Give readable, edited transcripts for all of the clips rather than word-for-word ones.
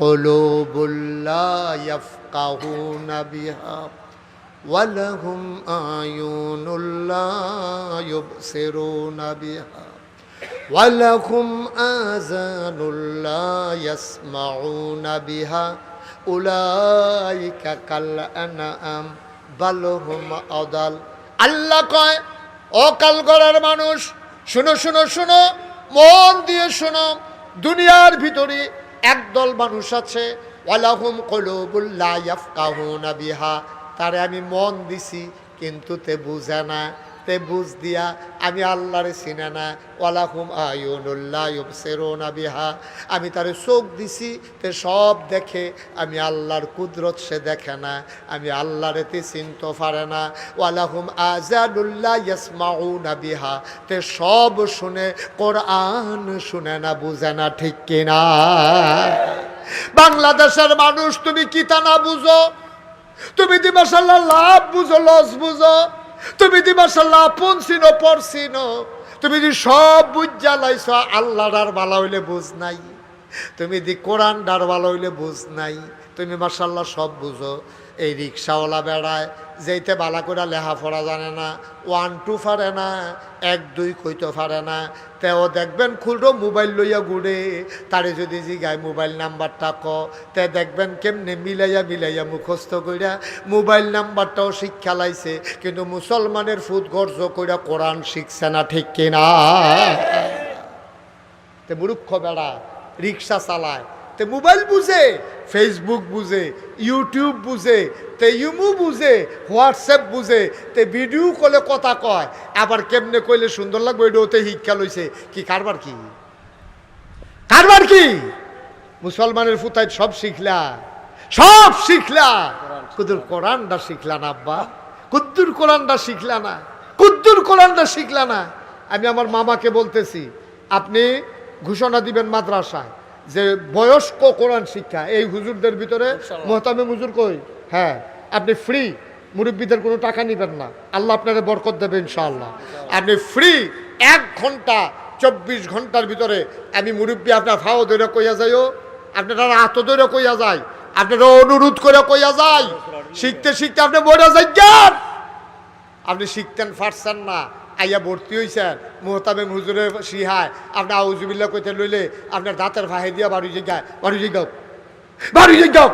কুলুবুল লা ইয়াফকাহুনা বিহা ওয়া লাহুম আয়ুনুল লা ইউবসিরুনা বিহা ওয়া লাহুম আযানুল লা ইয়াসমাউনা বিহা উলাইকা কাল আনআম বাল হুম আদাল। আল্লাহ কয়, অকাল গড়ার মানুষ, শুনো শুনো শুনো, মন দিয়ে শোনো। দুনিয়ার ভিতরে একদল মানুষ আছে, ওয়ালাহুম কুলুবুল লা ইয়াফকাহুনা বিহা, তারে আমি মন দিছি কিন্তু তে বুঝে না, তে বুঝ দিয়া আমি আল্লাহরে চিনে না। ওয়ালাহুম আয়ুনুল লা ইউবসিরুনা বিহা, আমি তারে চোখ দিছি, তে সব দেখে, আমি আল্লাহর কুদরত সে দেখে না, আমি আল্লাহরে তে চিনতে পারে না। ওয়ালাহুম আযানুল লা ইয়াসমাউনা বিহা, তে সব শুনে, কোরআন শুনে না, বুঝে না, ঠিক কিনা? বাংলাদেশের মানুষ, তুমি কি তা না বুঝো? তুমি দি মাশাআল্লাহ লাভ বুঝো, লস বুঝো, তুমি দি মাশাআল্লাহ আপন চিনো, পর চিনো, তুমি দি সব বুঝা লাইছ, আল্লাহর আর ভালো হইলে বুঝ নাই, তুমি দি কোরআন ডার ভালো হইলে বুঝ নাই, তুমি মাশাআল্লাহ সব বুঝো। এই রিক্সাওয়ালা বেড়ায়, যেইতে বালা করে লেখাপড়া জানে না, 1 2 পারে না, 1 2 কইতে পারে না, তেও দেখবেন খুলরো মোবাইল লইয়া ঘুরে, তারে যদি জিগায় মোবাইল নাম্বারটা ক, তে দেখবেন কেমনে মিলাইয়া মিলাইয়া মুখস্থ কইরা মোবাইল নাম্বারটাও শিক্ষা লাইছে, কিন্তু মুসলমানের ফুট গর্জ কইরা কোরআন শিখছে না, ঠিক কিনা? তে মূর্খ বেড়া রিক্সা চালায়, তে মোবাইল বুঝে, ফেসবুক বুঝে, ইউটিউব বুঝে, তে ইমু বুঝে, হোয়াটসঅ্যাপ বুঝে, তে ভিডিও কলে কথা কয়, আবার কেমনে কইলে সুন্দর লাগবে ওইটাতে শিক্ষা লইছে। কি কারবার কি? কারবার কি? মুসলমানের ফুতায় সব শিখলা, সব শিখলা, কুদ্দুর কোরআনটা শিখলা না আব্বা, কুদ্দুর কোরআনটা শিখলা না, কুদ্দুর কোরআনটা শিখলা না। আমি আমার মামাকে বলতেছি, আপনি ঘোষণা দিবেন মাদ্রাসায় যে বয়স্ক কোরআন শিক্ষা, এই হুজুরদের ভিতরে মোহতামিম হুজুর কই, হ্যাঁ আপনি ফ্রি, মুরব্বীদের কোনো টাকা নেবেন না, আল্লাহ আপনারা বরকত দেবে ইনশাআল্লাহ। আপনি ফ্রি 1 ঘন্টা 24 ঘন্টার ভিতরে আমি মুরব্বী আপনার ফাও ধরে কইয়া যাইও, আপনারা হাত ধরে কইয়া যায়, আপনারা অনুরোধ করে কইয়া যায়, শিখতে শিখতে আপনি বইরা যাইয়ান, আপনি শিখতেন পারছেন না, আইয়া ভর্তি হয়েছেন মোহতামিম হুজুরের সিহায়, আপনি আউযুবিল্লাহ কইতে লইলে আপনার দাঁতের ফাহে দিয়া বাড়ি জায়গায় বাড়ি জায়গাও বাড়ি জায়গাও,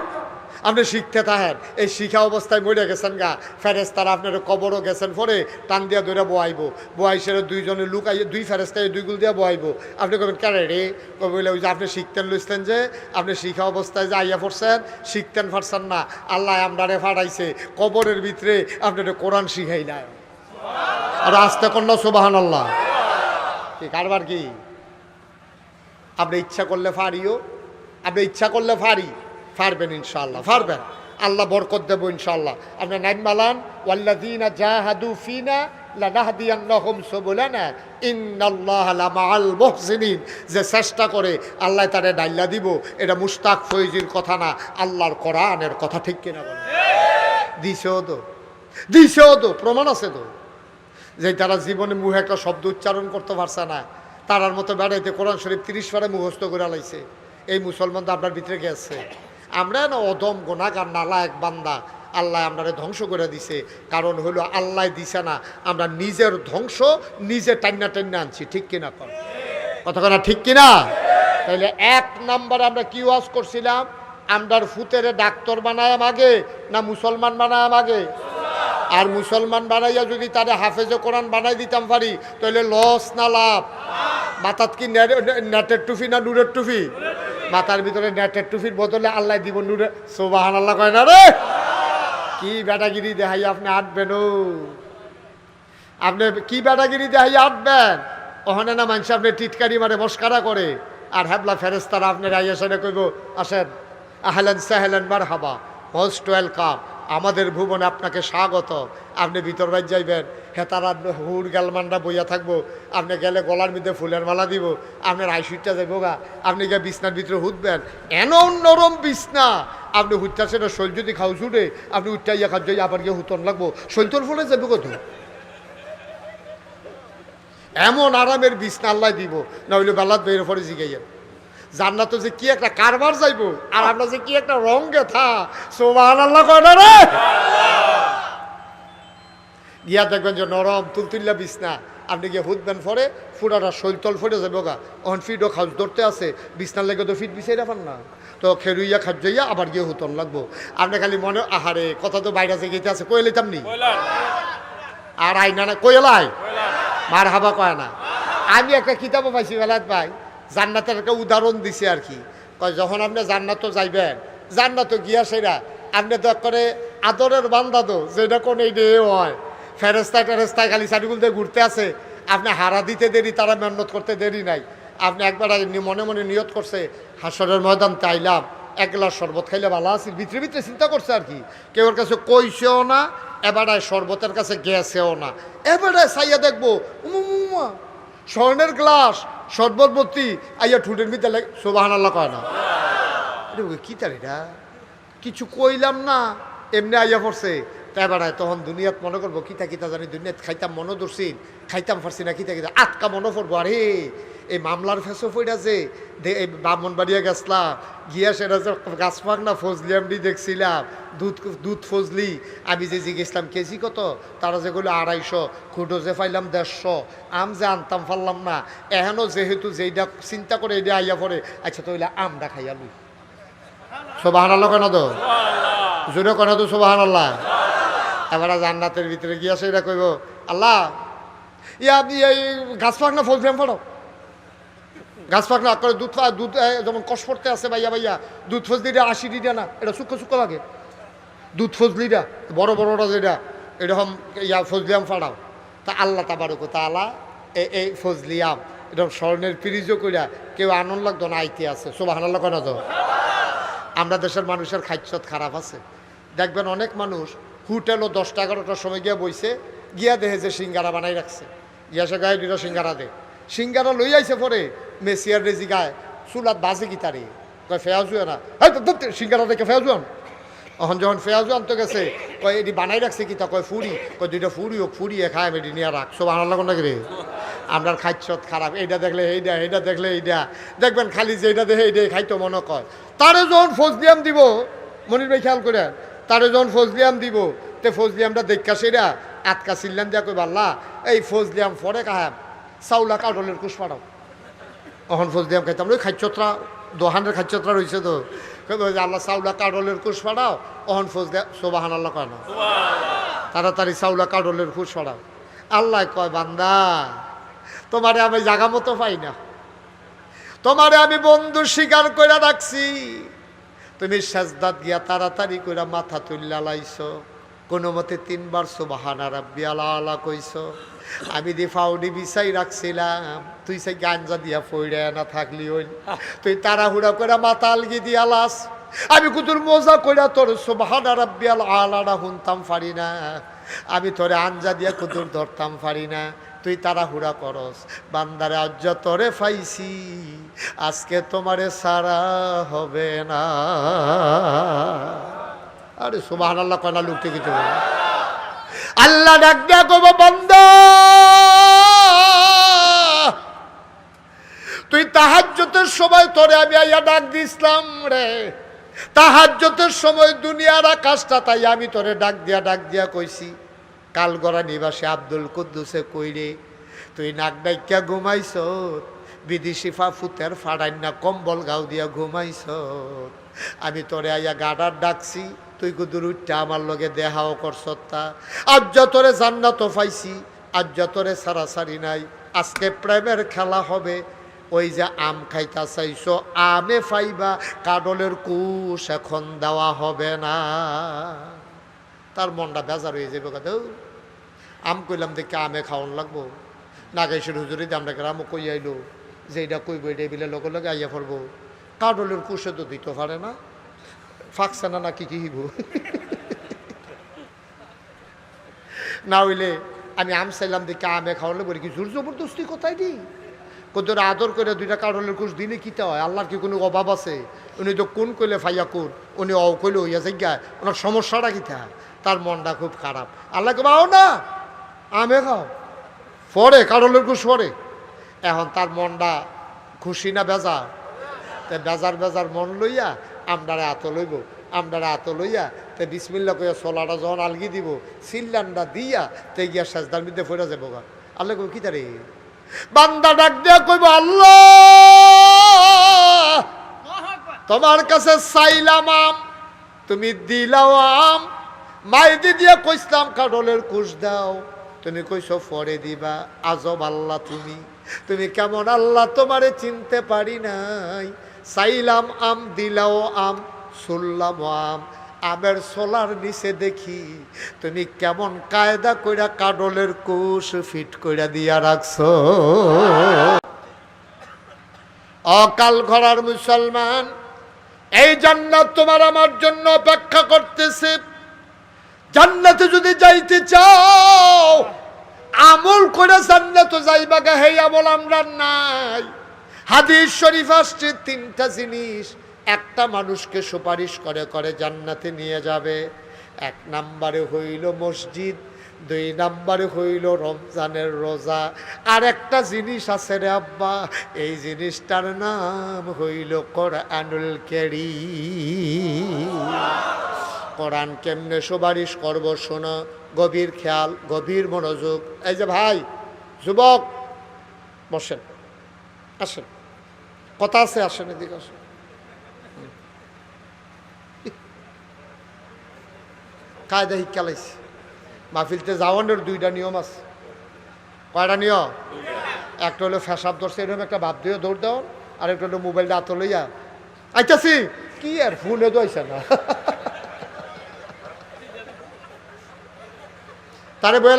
আপনি শিখতে থাকেন। এই শিখা অবস্থায় মরে গেছেন গা, ফেরেস্তারা আপনার কবরও গেছেন, পরে টান দিয়া ধরে বয়াইব, বয়াইসের 2 জনে লুক আইয়ে 2 ফেরেস্তায় 2 গুল দিয়া বয়াইব। আপনি কবেন কেন রে? কবে ওই যে আপনি শিখতেন লইছেন, যে আপনি শিখা অবস্থায় যে আইয়া পড়ছেন, শিখতেন পারছেন না, আল্লাহ আমরারে ফাটাইছে কবরের ভিতরে, আপনার কোরআন শিখাই নাই। আর আস্তে কন্যা সুবহানাল্লাহ। কি কারবার কি? আপনি ইচ্ছা করলে ফারিও, আপনি ইচ্ছা করলে পারবেন ইনশাআল্লাহ, পারবেন, আল্লাহ বরকত দেব ইনশাআল্লাহ। আপনি নাইম মালান, ওয়াল্লাযীনা জাহাদু ফিনা লানাহদিয়ান্নাহুম সুবুলানা ইন্নাল্লাহা লামাআল মুহসিনিন, যে চেষ্টা করে আল্লাহ তারে ডাইল্লা দিব, এটা মুশতাক ফয়জির কথা না, আল্লাহর কোরআনের কথা, ঠিক কিনা বলেন? দিছেও তো প্রমাণ আছে তো, যে তারা জীবনে মুহে একটা শব্দ উচ্চারণ করতে পারছে না, তারার মতো বেড়াইতে কোরআন শরীফ 30 পারে মুখস্থ করে লাইছে। এই মুসলমান তো আপনার ভিতরে গেছে। আমরা না অদম গুনাহগার নালায়েক বান্দা, আল্লাহ আমরারে ধ্বংস করে দিছে। কারণ হলো আল্লাহ দিছে না, আমরা নিজের ধ্বংস নিজে টান্না টান্না আনছি, ঠিক কিনা? কথা ঠিক কিনা? তাহলে 1 নাম্বার আমরা কি ওয়াজ করছিলাম, আমরার ফুতেরে ডাক্তার বানায় আগে না মুসলমান বানায় আগে? আর মুসলমান বানাইয়া যদি তারে হাফেজে কোরআন বানাই দিতাম পারি, তাহলে লস না লাভ? মাথাত কি নেটের টুপি না নূরের টুপি? মাথার ভিতরে নেটের টুপির বদলে আল্লাহ দিব নূরে, সুবহানাল্লাহ কয় না রে? কি বেটাগিরি দেখাই আপনি আটবেন, আপনি কি বেটাগিরি দেখাই আটবেন? ওখানে না মানুষ আপনি টিটকারি মারে মস্কারা করে, আর হ্যাবলা ফেরেস্তারা আপনার আইয়া সেটা কইব, আসেন আহলান সাহলান মারহাবা, মোস্ট ওয়েলকাম, আমাদের ভুবনে আপনাকে স্বাগত। আপনি ভিতর বাইর যাইবেন, হেতারা হুর গালমানরা বইয়া থাকবো, আপনি গেলে গলার মধ্যে ফুলের মালা দিব, আপনার আইসুইটটা যাইব গা, আপনি গিয়ে বিছনার ভিতরে হুঁতবেন, এন নরম বিছনা, আপনি হুটটা সেটা শৈল যদি খাও ছুটে, আপনি উঠটা ইয়া খাদ্য আবার গিয়ে হুতন লাগবো, শৈলতর ফলে যাবে কত? এমন আরামের বিছনা আল্লাহ দিব, না হইলে বেলাত বের পরে জিগাইয়া জান্নাতে যে কি একটা কারবার যাইব আর আমরা যে কি একটা রঙে থা সুবহানাল্লাহ কয় না রে গিয়া দেখবেন যে নরম তুলতুল্লা বিছনা আপনি গিয়ে হুদবেন পরে ফুটাটা শৈলতল ফুটে যাবে গা অন ফিটও খাউজ ধরতে আছে বিছনার লেগে তো ফিট বিছাই রাখান না তো খেরুইয়া খাদ্যইয়া আবার গিয়ে হুতন লাগবো আপনি খালি মনে আহারে কথা তো বাইরে যে গেতে আছে কয়ে লইতাম নি আর আইনা না কয়েলাই মার হাবা কয় না আমি একটা কিতাবও পাইছি বেলাত ভাই জান্নাতের একটা উদাহরণ দিছে আর কি কয় যখন আপনি জান্নাত যাইবেন জান্নাত গিয়া সেরা আপনি তো করে আদরের বান্দা তো যেটা কোন এই হয় ফেরেস্তায় টেরেস্তায় খালি সারিগুল দিয়ে ঘুরতে আছে আপনি হারা দিতে দেরি তারা মেহনত করতে দেরি নাই আপনি একবার মনে মনে নিয়ত করছে হাসরের ময়দান চাইলাম এক গ্লাস শরবত খাইলে ভালো আছে ভিতরে ভিতরে চিন্তা করছে আর কি কেউর কাছে কইছেও না এবারে শরবতের কাছে গেছেও না এবারে চাইয়া দেখবো স্বর্ণের গ্লাস শরবত ভর্তি আইয়া ঠুটের ভিতরে সুবহানাল্লাহ কয় না কি তার এটা কিছু কইলাম না এমনি আইয়া পড়ছে এবারে তখন দুনিয়াত মনে করবো কিতা কিতা জানি দুনিয়াত খাইতাম মনে ধরছি খাইতাম পারছি না কিতা কিতা আটকা মনে পড়বো আরে এই মামলার ফেসো ফইরা যে এই ব্রাহ্মণবাড়িয়া গেছলাম গিয়া সেটা যে গাছ পাক না ফজলি আমডি দেখছিলাম দুধ ফজলি আমি যে জিজ্ঞেসলাম কেজি কত তারা যেগুলো 250 খুঁটো যে পাইলাম 150 আম যে আনতাম পারলাম না এখনও যেহেতু যেইটা চিন্তা করে এইটা আইয়া পড়ে আচ্ছা তো আমটা খাইয়া লুই সুবহানাল্লাহ কেন তো জোরে কেন তো সুবহানাল্লাহ এবার জান্নাতের ভিতরে গিয়া সেটা কইব আল্লাহ ইয়া আপনি এই গাছ পাক না ফজলি আম পড়ো গাছ পাক না করে দুধ যেমন কষ পড়তে আছে ভাইয়া ভাইয়া দুধ ফজলিটা 80 লিটার না এটা সূক্ষ্ম সূক্ষ্ম লাগে দুধ ফজলিটা বড় বড়টা যেটা এরকম ইয়া ফজলিয়াম ফাড়াও তা আল্লাহ তাবারক তাআলা এই ফজলিয়াম এরকম স্বর্ণের পিরিজও কইরা কেউ আনন্দ লাগতো না আইতে আছে সুবহানাল্লাহ কেন তো আমরা দেশের মানুষের খাদ্যত খারাপ আছে দেখবেন অনেক মানুষ হোটেলও 10টা 11টার সময় গিয়া বইছে গিয়া দেখে যে সিঙ্গারা বানাই রাখছে গিয়া সে গায়ে দুটো সিঙ্গারা দে সিঙ্গারা লই আইছে পরে মেসিয়ার রেজি গায়ে চুলাত বাজে গিতারি কয় ফেয়াজু না সিঙ্গারা দেখে ফেয়াজু আন এখন যখন ফেয়াজু আনতে গেছে কয় এটি বানাই রাখছে কিতা কয় ফুরি কয় দুইটা ফুরি হোক ফুরিয়ে খায় এটি নিয়ে রাখ সব আনার লাগো নাকি রে আপনার খাদ্যত খারাপ এইটা দেখলে এইটা এইটা দেখলে এইটা দেখবেন খালি যে এইটা দেখে এইটাই খাইতো মনে কয় তারে যখন ফজলিয়াম দিব মনির ভাই খেয়াল করে তারে যখন ফজলিয়াম দিব তে ফজলিয়ামটা দেখা সেরা আটকা চিল্লাম দিয়া কই আল্লাহ এই ফজলিয়াম ফরে কাহাম চাউলা কাউডলের কুশ পাড়াও অহন ফজলিয়াম খাইতাম ওই খাদ্যতরা দোহানের খাদ্যতরা রয়েছে তো আল্লাহ চাউলা কাউডলের কুশ পাড়াও অহন ফজলিয়াম সুবহানাল্লাহ কয় না তাড়াতাড়ি চাউলা কাউডলের কুশ পাড়াও আল্লাহ কয় বান্দা তোমারে আমি জাগা মতো পাই না তোমারে আমি বন্ধু স্বীকার করে রাখছি তুমি সাজদাত গিয়া তাড়াতাড়ি করে মাথা তুল্লা লাইছো কোনো মতে 3 বার সুবহানা রাব্বিয়াল আলা কইছো আমি দি ফাউডি বিছাই রাখছিলাম তুই সেই গাঞ্জা দিয়া ফইড়া না থাকলি হইল তুই তাড়াহুড়া করে মাথা আলগি দিয়া লাস আমি কুতুর মজা কইরা তোর সুবহানা রাব্বিয়াল আলাটা শুনতাম পারি না আমি তোরে আঞ্জা দিয়া কুতুর ধরতাম পারি না তুই তাড়াহুড়া করস বান্দারে আজ তোরে পাইছি আজকে তোমারে সারা হবে না আরে সুবহানাল্লাহ কনা লুকতে কিছু আল্লাহ ডাক দিয়া কব বান্দা তুই তাহাজ্জুদের সময় তোরে আমি আইয়া ডাক দিছিলাম রে তাহাজ্জুদের সময় দুনিয়ার আকাশটা তাই আমি তোরে ডাক দিয়া কইছি কালগড়া নিবাসী আব্দুল কুদ্দুসে কইরে তুই নাক ডাইকা ঘুমাইছ বিদেশি ফুতের ফাড়াইনা কম্বল গাও দিয়া ঘুমাইছ আমি তোরে আইয়া গাডার ডাকছি তুই কুদুর উঠটা আমার লগে দেহাও করছত তা আজ যতরে জান্নাত পাইছি আজ যতরে সারাসারি নাই আজকে প্রেমের খেলা হবে ওই যে আম খাইতা চাইছো আমে ফাইবা কাডলের কুশ এখন দেওয়া হবে না তার মনটা বেজার হয়ে যাবে কথা আম কইলাম দেখে আমে খাওয়ান লাগবো নাগেশ্বর হুজুরি আমরা গ্রামও কই আইলো যে এটা কইব এটাই বিলে লগে লগে আইয়া পড়বো কাডলের কুশে তো দিতে পারে না ফাঁকছে না কি হিব না হইলে আমি আম চাইলাম দেখে আমে খাওয়ালে বলি কি জোর জবরদস্তি কোথায় দি কতটা আদর করে 2টা কাডলের কুশ দিলে কিতা হয় আল্লাহর কি কোনো অভাব আছে উনি তো কোন কইলে ফাইয়া কোন উনি অ কইলে হইয়া জায়গায় ওনার সমস্যাটা কিতা তার মনটা খুব খারাপ আল্লাহকে পাও না আমে খাও পরে কাডলের কুশ পরে এখন তার মনটা খুশি না বেজা তে বেজার বেজার মন লইয়া আমরারে আত লইব, আমরারে আত লইয়া তে বিসমিল্লা কইয়া সোলাটা যখন আলগি দিব সিল্লান্ডা দিয়া তে গিয়া সাজদার মধ্যে ফেরা যাবো গা। আল্লাহ কই কি তারে বান্দা ডাক দিয়া কইব আল্লাহ তোমার কাছে চাইলাম আম, তুমি দিলাও আম। মাইদি দিয়া কইসলাম কাডলের কুশ দাও, তুমি কইছো পরে দিবা। আজব আল্লাহ তুমি, তুমি কেমন আল্লাহ তোমারে চিনতে পারি নাই। চাইলাম আম দিলাও আম, শুনলাম আম, আমের সোলার নিচে দেখি তুমি কেমন কায়দা কইরা কাডলের কুশ ফিট কইরা দিয়া রাখছো। অকাল ঘরার মুসলমান, এই জান্নাত তোমার আমার জন্য অপেক্ষা করতেছে। জান্নাতে যদি যাইতে চাও আমল করে জান্নাতে যাইবা গা, হে আমল আমরা নাই। হাদিস শরীফ আসছে তিনটা জিনিস একটা মানুষকে সুপারিশ করে করে জান্নাতে নিয়ে যাবে। এক নম্বরে হইল মসজিদ, দুই নম্বরে হইল রমজানের রোজা, আর একটা জিনিস আছে রে আব্বা, এই জিনিসটার নাম হইল কোরআনুল কারীম। কোরআন কেমনে সুপারিশ করব শোনো, গভীর খেয়াল, গভীর মনোযোগ। এই যে ভাই যুবক বসেন, আসেন, কথা আছে, আসেন এদিকে আসেন। কায়দা শিক্ষা লাইছি মাহফিলতে যাওয়ানোর দুইটা নিয়ম আছে। কয়টা নিয়ম? একটা হলো ফেসাব ধরছে এরকম একটা ভাব দিয়ে দৌড় দেওয়ান, আর একটা হলো মোবাইলটা হাতে লইয়া আইতাছি কি আর ফোনে দইছে না তারে বলে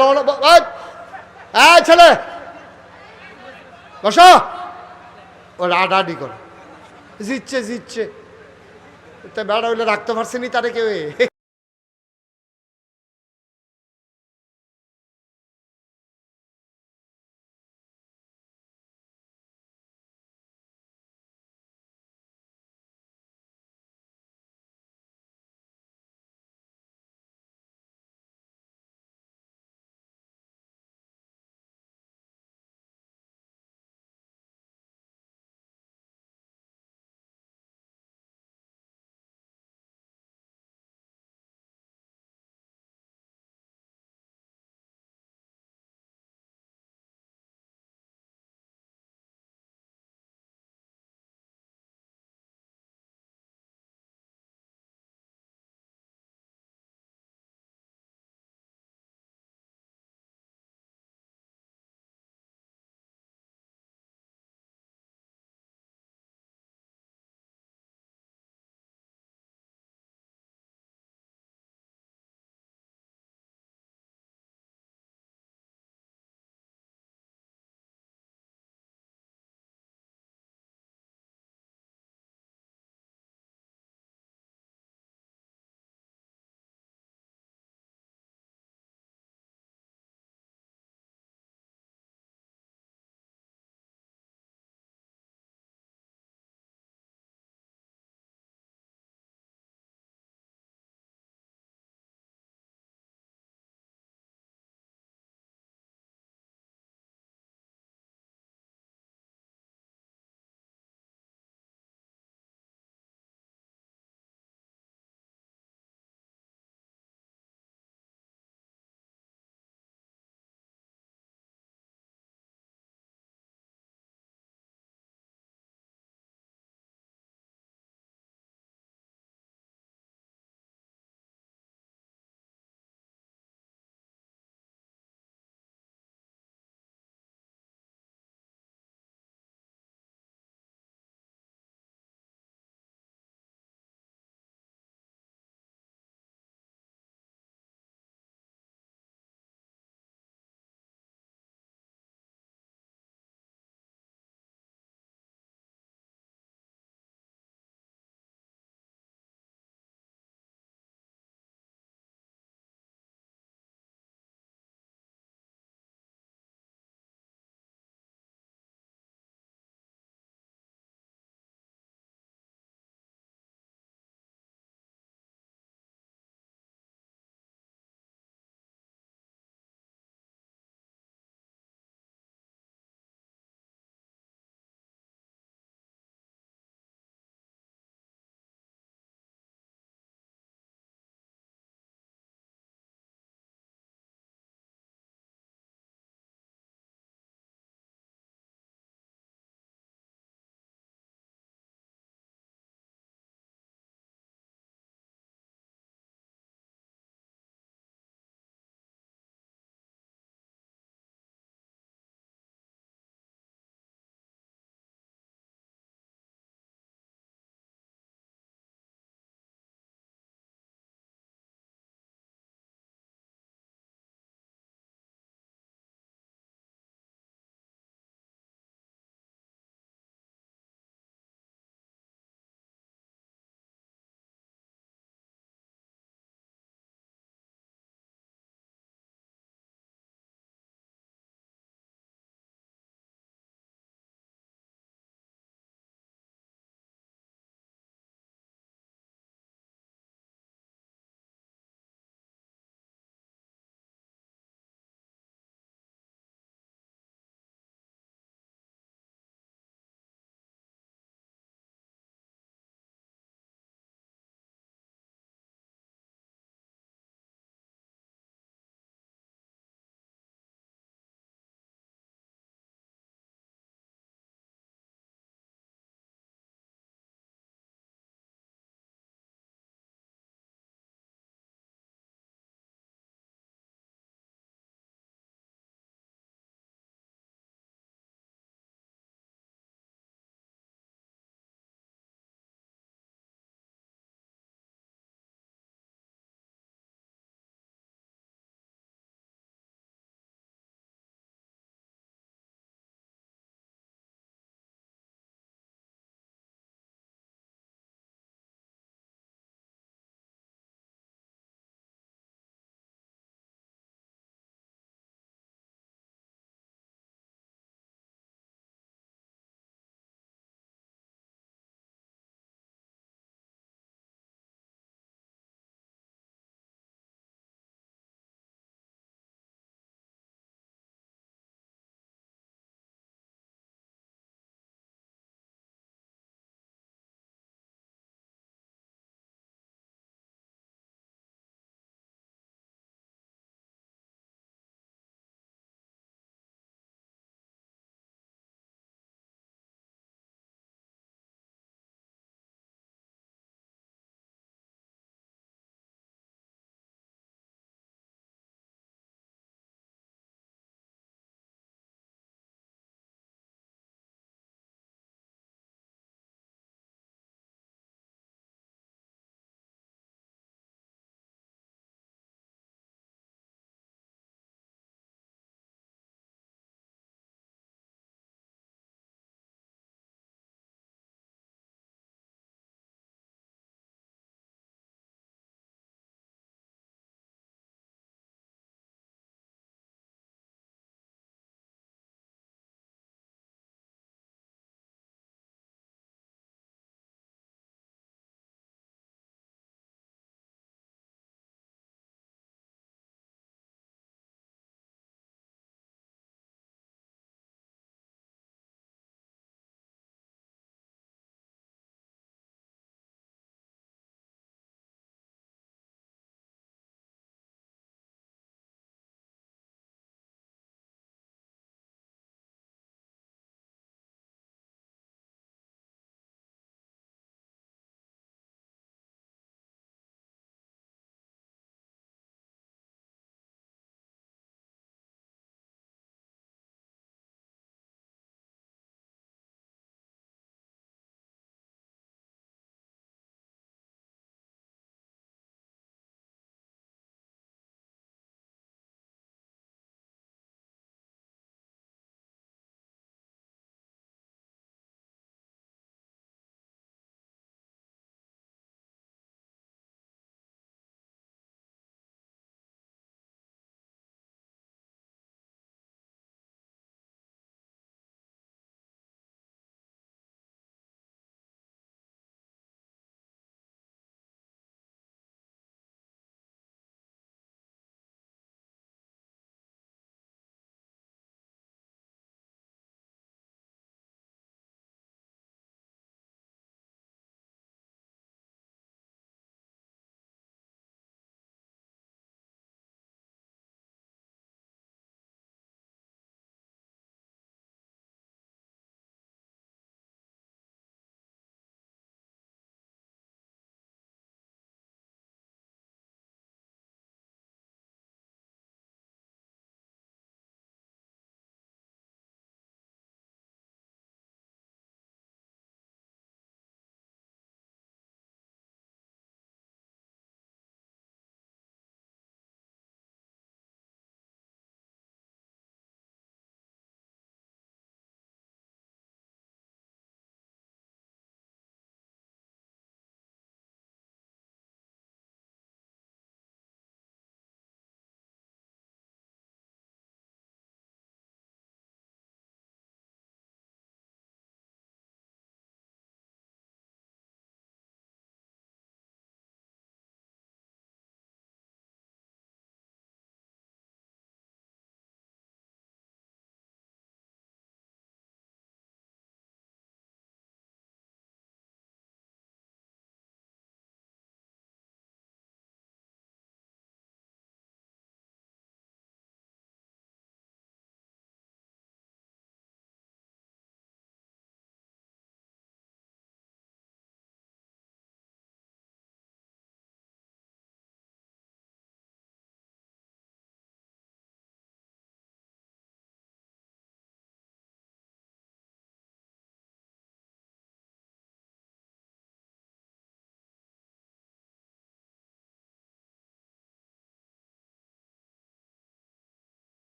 ছেলে বসো, ও রাডাডি করে জিতছে জিতছে, বেড়া হইলে রাখতে পারছে নি তারে কেউ।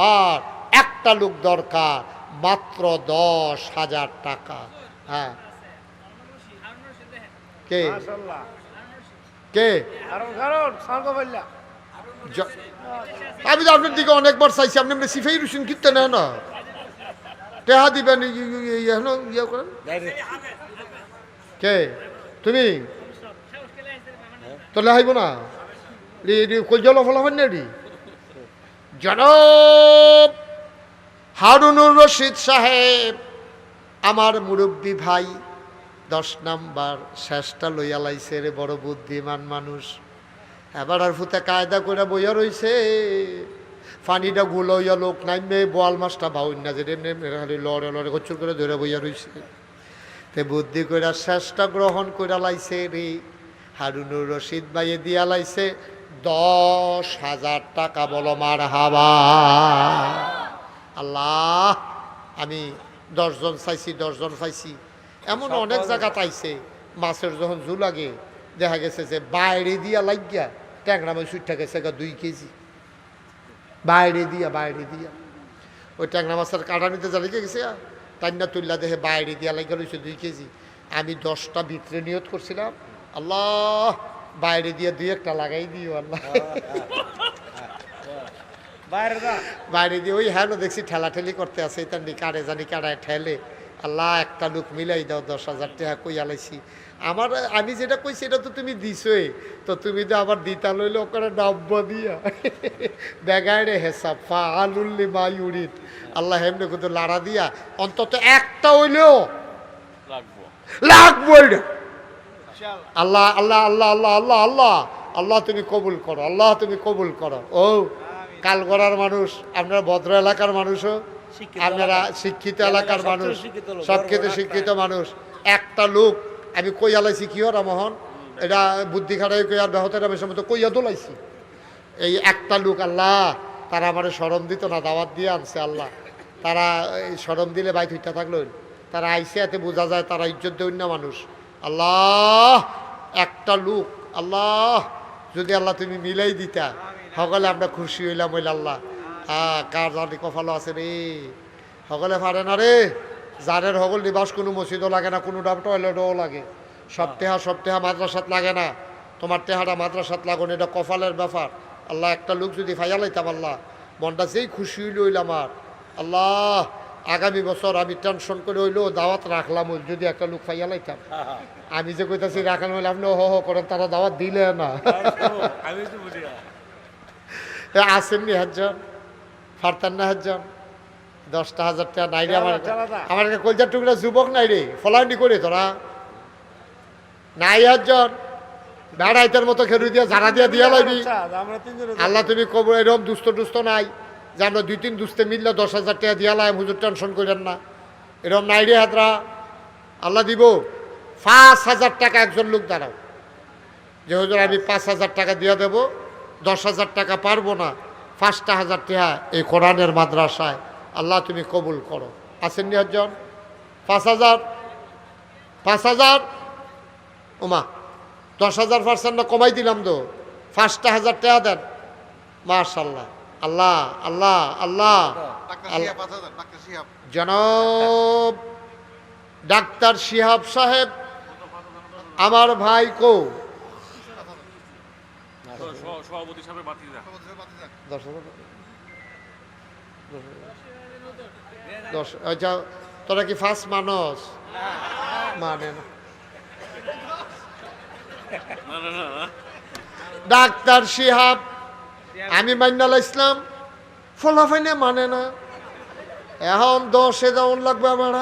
আমার একটা লোক দরকার, মাত্র 10,000 টাকা। হ্যাঁ, কে কে? আমি তো আপনার দিকে অনেকবার চাইছি, আপনি আপনি সিফাই রুসুন কিনতে নেন না, টেহা দিবেন ইয়ে করেন। কে তুমি তো লেহাইব না কলজল ফলাফল নেই। জনাব হারুনুর রশিদ সাহেব আমার মুরব্বী ভাই 10 নাম্বার শেষটা লইয়া লাইছে রে, বড় বুদ্ধিমান মানুষ। এবার আর ফুতে কায়দা করে বইয়া রইছে, পানিটা গুলো হইয়া লোক নাইমে বোয়াল মাছটা বাউন না যে খালি লড়ে লড়ে গচ্ছর করে ধরে বইয়া রইছে। তে বুদ্ধি কইরা শেষটা গ্রহণ কইরা লাইছে রে, হারুনুর রশিদ ভাইয়ে দিয়া লাইছে 10,000 টাকা। বলো মার হাবা। আল্লাহ, আমি 10 জন চাইছি, 10 জন পাইছি। এমন অনেক জায়গা পাইছে, মাছের যখন জু লাগে দেখা গেছে যে বাইরে দিয়া লাগিয়া ট্যাংরা মাছ উঠা গেছে 2 কেজি বাইরে দিয়া ওই ট্যাংরা মাছের কাটা নিতে যা লেগে গেছে টান্না তুল্লা দেখে বাইরে দিয়া লাগিয়া রয়েছে 2 কেজি। আমি 10টা ভিতরে নিয়ত করছিলাম, আল্লাহ বাইরে দিয়ে 2-1টা লাগাই দিও আল্লাহ। বাইরে দিয়ে ওই হ্যাঁ দেখছি ঠেলাঠেলি করতে আছে, তার কারে জানি কারায় ঠেলে। আল্লাহ একটা লোক মিলাই দাও, 10,000 টাকা কইয়া লাইছি। আমি যেটা কইছি এটা তো তুমি দিছই, তো তুমি তো আবার দিতা লইলে ওখানে ডাব্বা দিয়া বেগাড়ে হেসাব ফালুল্লি মায়ুরিদ। আল্লাহ হেমনে কিন্তু লাড়া দিয়া অন্তত একটা হইলেও লাগবো। আল্লাহ আল্লাহ আল্লাহ আল্লাহ আল্লাহ আল্লাহ আল্লাহ তুমি কবুল করো, আল্লাহ তুমি কবুল করো। ও কালগড়ার মানুষ, আপনারা ভদ্র এলাকার মানুষও, আপনারা শিক্ষিত এলাকার মানুষ, শিক্ষিত মানুষ। একটা লোক আমি কইয়া লাইছি কি ওরা মোহন, এটা বুদ্ধি খাটাই কই আর ব্যাহতের আমি সময় কইয়া দোলাইছি। এই একটা লোক আল্লাহ, তারা আমার শরম দিত না, দাওয়াত দিয়ে আনছে আল্লাহ। তারা শরম দিলে বাইক হইতে থাকলো, তারা আইসে এতে বোঝা যায় তারা ইজ্জত দেউন না মানুষ। আল্লাহ একটা লোক, আল্লাহ যদি আল্লাহ তুমি মিলাই দিতা সকলে আমরা খুশি হইলাম। হইলে আল্লাহ কার জানি কপালও আছে রে, সকলে পারে না রে। জানের সকল নিবাস কোনো মসজিদও লাগে না, কোনো টয়লেটও লাগে। সপ্তাহ মাদ্রাসাত লাগে না, তোমার টেহাটা মাদ্রাসাত লাগুন, এটা কপালের ব্যাপার। আল্লাহ একটা লোক যদি ফাইয়া লাইতাম আল্লাহ, মনটা যেই খুশি হইল হইল আমার। আল্লাহ আগামী বছর আমি টেনশন করে হইলেও দাওয়াত রাখলাম, যদি একটা লোক ফাইয়া লাইতাম। আমি যে কইতাছি রাখানো হইলে আপনি হ করেন, তারা দাওয়াত দিলে না। আসেননি হাজার ফারতান না হাজার 10,000 টাকা নাই রে আমার কলজার টুকরা যুবক নাই রে, ফলান্ডি করে তোরা নাই হাজার বেড়াইতার মতো খেরু দিয়া যারা দিয়া দিয়া লাগবি। আল্লাহ তুমি কবর এরকম দুষ্ট নাই যে আমরা 2-3 দুস্তে মিললে 10,000 টাকা দিয়া লাই, হুজুর টেনশন করেন না, এরকম নাই রে হাতরা। আল্লাহ দিব 5,000 টাকা একজন লোক দাঁড়াও যে হুজুর আমি 5,000 টাকা দিয়া দেবো, 10,000 টাকা পারবো না, 5,000 টাকা এই কোরআনের মাদ্রাসায় আল্লাহ তুমি কবুল করো। আসেননি একজন 5,000 ওমা 10,000% না কমাই দিলাম তো, 5,000 টাকা দেন। মাশাআল্লাহ, আল্লাহ আল্লাহ আল্লাহ। জনাব ডাক্তার শিহাব সাহেব আমার ভাই কো আচ্ছা, তোরা কি ফার্স্ট মানুষ মানে না? ডাক্তার শিহাব আমি মান্নাল ইসলাম ফলাফাইনে মানে না, এখন 10 যেমন লাগবে আমার।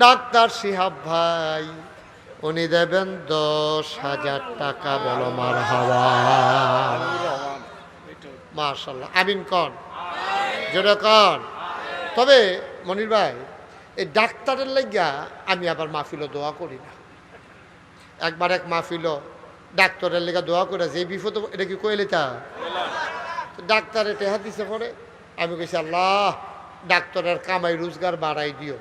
ডাক্তার শিহাব ভাই উনি দেবেন 10,000 টাকা। বলো মার হাওয়া। মাশাআল্লাহ, আমিন কন যেটা কন। তবে মনির ভাই এই ডাক্তারের লাগিয়া আমি আবার মাহফিলও দোয়া করি না। একবার এক মাহফিলও ডাক্তারের লেগা দোয়া করে যে বিপদ, এটা কি কইলে তা ডাক্তারে টেহা দিছে পরে আমি কইছি আল্লাহ ডাক্তারের কামাই রোজগার বাড়াই দিও।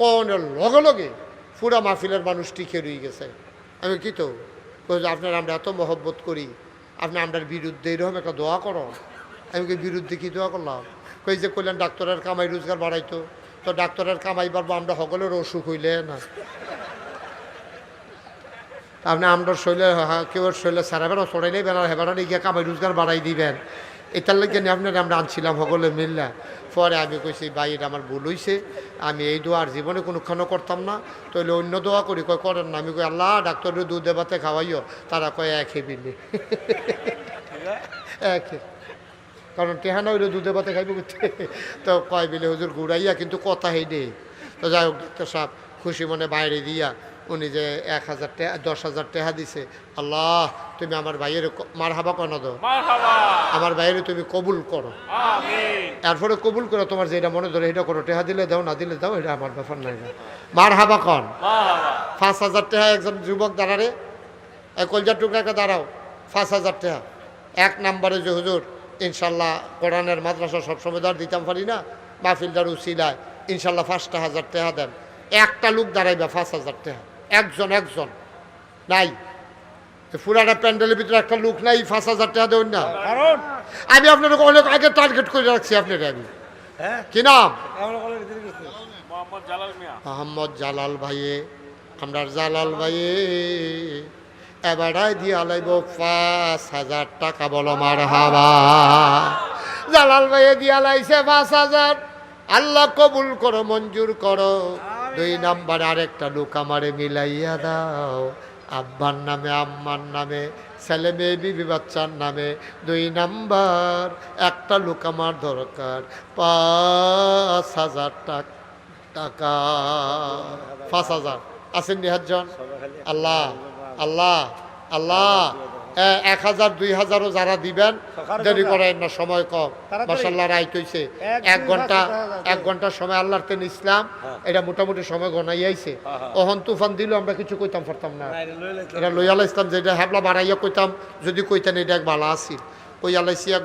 কোন লগে লগে পুরা মাহফিলের মানুষ টিকে রয়ে গেছে। আমি কি তো আপনার আমরা এত মহব্বত করি, আপনি আমরার বিরুদ্ধে এরকম একটা দোয়া করো। আমি কি বিরুদ্ধে কি দোয়া করলাম? কই যে কইলেন ডাক্তারের কামাই রোজগার বাড়াইতো, তো ডাক্তারের কামাই বাড়বো আমরা সকলের অসুখ হইলে না। আপনি আমরা শৈলে কেউ শৈলে সারাবেন চড়াইলেই বেড়া হেবেড়া গিয়ে কামাই রোজগার বাড়াই দিবেন, এটার লাগে আপনার আমরা আনছিলাম সকলে মিললা। পরে আমি কইছি ভাই এটা আমার ভুল হয়েছে, আমি এই দোয়া আর জীবনে কোনোক্ষণও করতাম না, তাহলে অন্য দোয়া করি, কয় করেন না। আমি কই আল্লাহ ডাক্তারের দুধ দেবাতে খাওয়াইও, তারা কয় এক হেবিনি এক, কারণ টেহানা হইলে দুধে ভাতে খাইব করতে, তো কয় বিলে হুজুর ঘুরাইয়া কিন্তু কথা হেই নেই। তো যাই হোক ডাক্তার সাহেব খুশি মনে বাইরে দিয়া উনি যে 1000 টাকা 10,000 টাকা দিছে, আল্লাহ তুমি আমার ভাইয়ের মার হাবা কর না দো, আমার ভাইয়ের তুমি কবুল করো, এরপরে কবুল করো, তোমার যেটা মনে ধরে এটা করো, টাকা দিলে দাও না দিলে দাও, এটা আমার ব্যাপার নাই না, মার হাবা কন। 5,000 টাকা একজন যুবক দাঁড়ারে, কলজার টুকরাকে দাঁড়াও 5,000 টাকা। 1 নম্বরে যে হুজুর ইনশাল্লাহ কোরআনের মাদ্রাসা সবসময় দাঁড় দিতাম পারি না, মাহফিলদার উসিলায় ইনশাল্লাহ 5,000 টাকা দেন। একটা লোক দাঁড়াইবা 5,000 টাকা, একজন নাই, পুরাটা প্যান্ডেলের ভিতরে একটা লোক নাই, 5,000 টাকা দেবেন না। আমি আপনার অনেক আগে টার্গেট করে রাখছি আপনার, আমি কি নাম মোহাম্মদ জালাল ভাইয়ে, আমরা জালাল ভাইয়ে এবারাই দিয়া লাইব 5,000 টাকা, বলো মার হাবা। জালাল ভাইয়ে দিয়া লাইছে 5,000, আল্লাহ কবুল করো, মঞ্জুর করো। 2 নাম্বার আরেকটা লোক আমারে মিলাইয়া দাও, আব্বার নামে আম্মার নামে ছেলে মেয়ে বিবি বাচ্চার নামে। 2 নাম্বার একটা লোক আমার দরকার 5,000 টাকা। 5,000 আছেন নিহাজন? আল্লাহ আল্লাহ আল্লাহ 1,000 2,000ও যারা দিবেন দেরি করেন না, সময় কম, মাশাআল্লাহ রাইট হইছে। 1 ঘন্টা সময় আল্লাহর তেন ইসলাম, এটা মোটামুটি সময় গনাই আইছে। ওহন তুফান দিল আমরা কিছু কইতাম পারতাম না, এটা লইয়াল ইসলাম যেটা হ্যাবলা বাড়াইয়া কইতাম, যদি কইতেন এটা এক ভালো আসিল। কই আলাইছি 1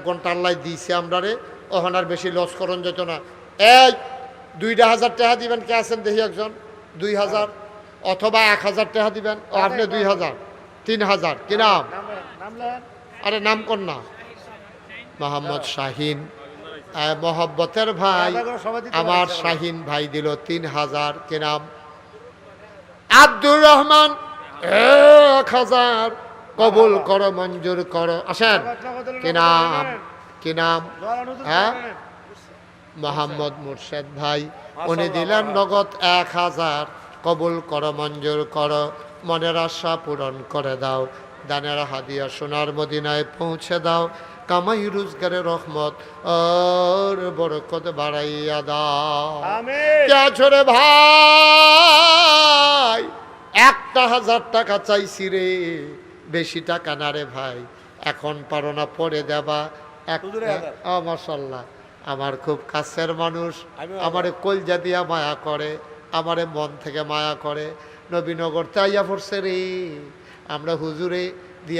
ঘন্টা আল্লাহ দিয়েছে আমরারে, ওহন আর বেশি লস করন যেত না। এই 2,000 টাকা দিবেন, কে আছেন দেখি একজন? 2,000 অথবা 1,000 টাকা দিবেন। ও আপনি 2,000 3,000 কি নাম? আরে নাম কর না। মোহাম্মদ শাহিন, মোহব্বতের ভাই আমার শাহিন ভাই দিল 3,000 কি নাম? আব্দুর রহমান 1,000 কবুল করো, মঞ্জুর করো। আসেন কি নাম? কি নাম? হ্যাঁ মোহাম্মদ মুর্শেদ ভাই, উনি দিলেন নগদ 1,000, কবুল করো, মঞ্জুর করো, মনের আশা পূরণ করে দাও, দানের হাদিয়া সোনার মদিনায় পৌঁছে দাও, কামাই রোজগারের রহমত আর বরকত বাড়াইয়া দাও। ছোড়ে ভাই 1,000 টাকা চাইছি রে, বেশি টাকা না রে ভাই, এখন পারো না পরে দেবা। মাশাআল্লাহ আমার খুব কাছের মানুষ, আমারে কলজা দিয়া মায়া করে, আমারে মন থেকে মায়া করে, নবীনগর তাইয়া পড়ছে রে। আমরা হুজুরে